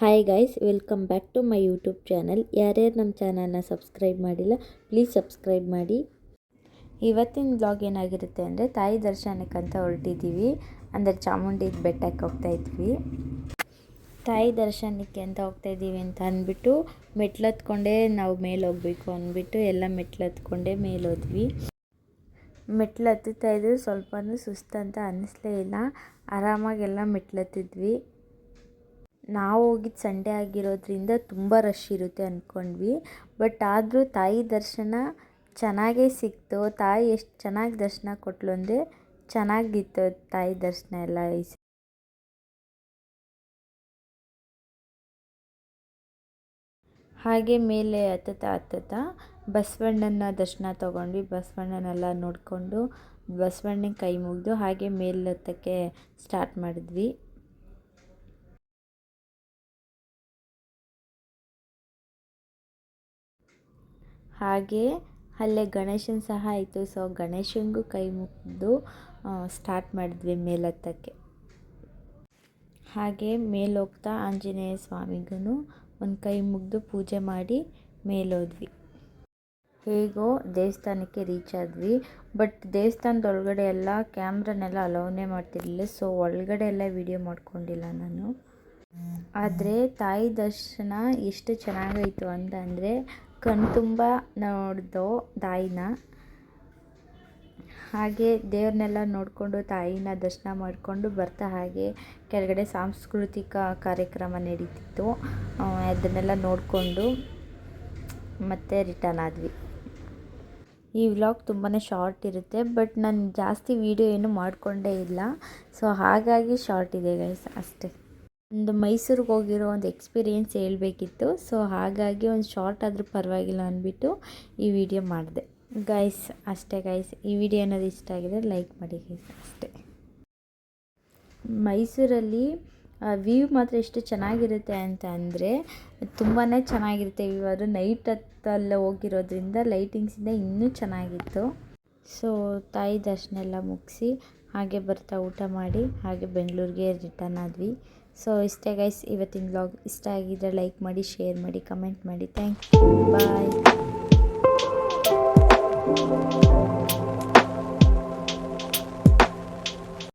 Hi guys, welcome back to my YouTube channel. ಯಾರ್ಯಾರು ನಮ್ಮ ಚಾನಲ್ನ ಸಬ್ಸ್ಕ್ರೈಬ್ ಮಾಡಿಲ್ಲ, ಪ್ಲೀಸ್ ಸಬ್ಸ್ಕ್ರೈಬ್ ಮಾಡಿ. ಇವತ್ತಿನ ಬ್ಲಾಗ್ ಏನಾಗಿರುತ್ತೆ ಅಂದರೆ, ತಾಯಿ ದರ್ಶನಕ್ಕಂತ ಹೊರಟಿದ್ದೀವಿ. ಅಂದರೆ ಚಾಮುಂಡಿ ಬೆಟ್ಟಕ್ಕೆ ಹೋಗ್ತಾ ಇದ್ವಿ. ತಾಯಿ ದರ್ಶನಕ್ಕೆ ಅಂತ ಹೋಗ್ತಾ ಇದ್ದೀವಿ ಅಂತ ಅಂದ್ಬಿಟ್ಟು ಮೆಟ್ಲತ್ಕೊಂಡೇ ನಾವು ಮೇಲೆ ಹೋಗಬೇಕು ಅಂದ್ಬಿಟ್ಟು ಎಲ್ಲ ಮೆಟ್ಲತ್ಕೊಂಡೇ ಮೇಲೆ ಹೋದ್ವಿ. ಮೆಟ್ಲು ಹತ್ತುತ್ತಾ ಇದ್ವಿ. ಸ್ವಲ್ಪನೂ ಸುಸ್ತಂತ ಅನ್ನಿಸ್ಲೇ ಇಲ್ಲ. ಆರಾಮಾಗೆಲ್ಲ ಮೆಟ್ಲತ್ತಿದ್ವಿ. ನಾವು ಹೋಗಿದ್ದು ಸಂಡೇ ಆಗಿರೋದ್ರಿಂದ ತುಂಬ ರಶ್ ಇರುತ್ತೆ ಅಂದ್ಕೊಂಡ್ವಿ. ಬಟ್ ಆದರೂ ತಾಯಿ ದರ್ಶನ ಚೆನ್ನಾಗೇ ಸಿಕ್ತು. ತಾಯಿ ಎಷ್ಟು ಚೆನ್ನಾಗಿ ದರ್ಶನ ಕೊಟ್ಟಳು ಅಂದರೆ ಚೆನ್ನಾಗಿತ್ತು ತಾಯಿ ದರ್ಶನ ಎಲ್ಲ. ಹಾಗೆ ಮೇಲೆ ಹತ್ತುತ್ತಾ ಬಸವಣ್ಣನ ದರ್ಶನ ತೊಗೊಂಡ್ವಿ. ಬಸವಣ್ಣನೆಲ್ಲ ನೋಡಿಕೊಂಡು ಬಸವಣ್ಣನ ಕೈ ಮುಗಿದು ಹಾಗೆ ಮೇಲೆ ಹತ್ತಕ್ಕೆ ಸ್ಟಾರ್ಟ್ ಮಾಡಿದ್ವಿ. ಹಾಗೆ ಅಲ್ಲೇ ಗಣೇಶನ ಸಹ ಆಯಿತು. ಸೊ ಗಣೇಶನಿಗೂ ಕೈ ಮುಗಿದು ಸ್ಟಾರ್ಟ್ ಮಾಡಿದ್ವಿ ಮೇಲತ್ತಕ್ಕೆ. ಹಾಗೆ ಮೇಲೋಗ್ತಾ ಆಂಜನೇಯ ಸ್ವಾಮಿಗೂ ಒಂದು ಕೈ ಮುಗಿದು ಪೂಜೆ ಮಾಡಿ ಮೇಲೋದ್ವಿ. ಹೇಗೋ ದೇವಸ್ಥಾನಕ್ಕೆ ರೀಚ್ ಆದ್ವಿ. ಬಟ್ ದೇವಸ್ಥಾನದೊಳಗಡೆ ಎಲ್ಲ ಕ್ಯಾಮ್ರನ್ನೆಲ್ಲ ಅಲೌನೇ ಮಾಡ್ತಿರಲಿಲ್ಲ. ಸೊ ಒಳಗಡೆ ಎಲ್ಲ ವಿಡಿಯೋ ಮಾಡ್ಕೊಂಡಿಲ್ಲ ನಾನು. ಆದರೆ ತಾಯಿ ದರ್ಶನ ಎಷ್ಟು ಚೆನ್ನಾಗಾಯಿತು ಅಂತಂದರೆ ಕಣ್ತುಂಬ ನೋಡ್ದೋ ತಾಯಿನ. ಹಾಗೆ ದೇವ್ರನ್ನೆಲ್ಲ ನೋಡಿಕೊಂಡು ತಾಯಿನ ದರ್ಶನ ಮಾಡಿಕೊಂಡು ಬರ್ತಾ ಹಾಗೆ ಕೆಳಗಡೆ ಸಾಂಸ್ಕೃತಿಕ ಕಾರ್ಯಕ್ರಮ ನಡೀತಿತ್ತು. ಅದನ್ನೆಲ್ಲ ನೋಡಿಕೊಂಡು ಮತ್ತೆ ರಿಟರ್ನ್ ಆದ್ವಿ. ಈ ವ್ಲಾಗ್ ತುಂಬಾ ಶಾರ್ಟ್ ಇರುತ್ತೆ. ಬಟ್ ನಾನು ಜಾಸ್ತಿ ವೀಡಿಯೋ ಏನು ಮಾಡಿಕೊಂಡೇ ಇಲ್ಲ. ಸೊ ಹಾಗಾಗಿ ಶಾರ್ಟ್ ಇದೆ ಗೈಸ್, ಅಷ್ಟೇ. ಒಂದು ಮೈಸೂರಿಗೆ ಹೋಗಿರೋ ಒಂದು ಎಕ್ಸ್ಪೀರಿಯೆನ್ಸ್ ಹೇಳಬೇಕಿತ್ತು. ಸೊ ಹಾಗಾಗಿ ಒಂದು ಶಾರ್ಟ್ ಆದರೂ ಪರವಾಗಿಲ್ಲ ಅಂದ್ಬಿಟ್ಟು ಈ ವಿಡಿಯೋ ಮಾಡಿದೆ ಗೈಸ್, ಅಷ್ಟೇ ಗೈಸ್. ಈ ವಿಡಿಯೋ ಏನಾದ್ರು ಇಷ್ಟ ಆಗಿದೆ ಲೈಕ್ ಮಾಡಿ ಗೈಸ್, ಅಷ್ಟೇ. ಮೈಸೂರಲ್ಲಿ ವ್ಯೂ ಮಾತ್ರ ಎಷ್ಟು ಚೆನ್ನಾಗಿರುತ್ತೆ ಅಂತ ಅಂದರೆ ತುಂಬಾ ಚೆನ್ನಾಗಿರುತ್ತೆ ವ್ಯೂ. ಅದು ನೈಟ್ ಹೊತ್ತಲ್ಲಿ ಹೋಗಿರೋದ್ರಿಂದ ಲೈಟಿಂಗ್ಸಿಂದ ಇನ್ನೂ ಚೆನ್ನಾಗಿತ್ತು. ಸೊ ತಾಯಿ ದರ್ಶನ ಎಲ್ಲ ಮುಗಿಸಿ ಹಾಗೆ ಬರ್ತಾ ಊಟ ಮಾಡಿ ಹಾಗೆ ಬೆಂಗಳೂರಿಗೆ ರಿಟರ್ನ್ ಆದ್ವಿ. ಸೊ ಇಷ್ಟೇ ಗೈಸ್ ಇವತ್ತಿನ ವ್ಲಾಗ್. ಇಷ್ಟ ಆಗಿದ್ದರೆ ಲೈಕ್ ಮಾಡಿ, ಶೇರ್ ಮಾಡಿ, ಕಮೆಂಟ್ ಮಾಡಿ. Thank you, bye.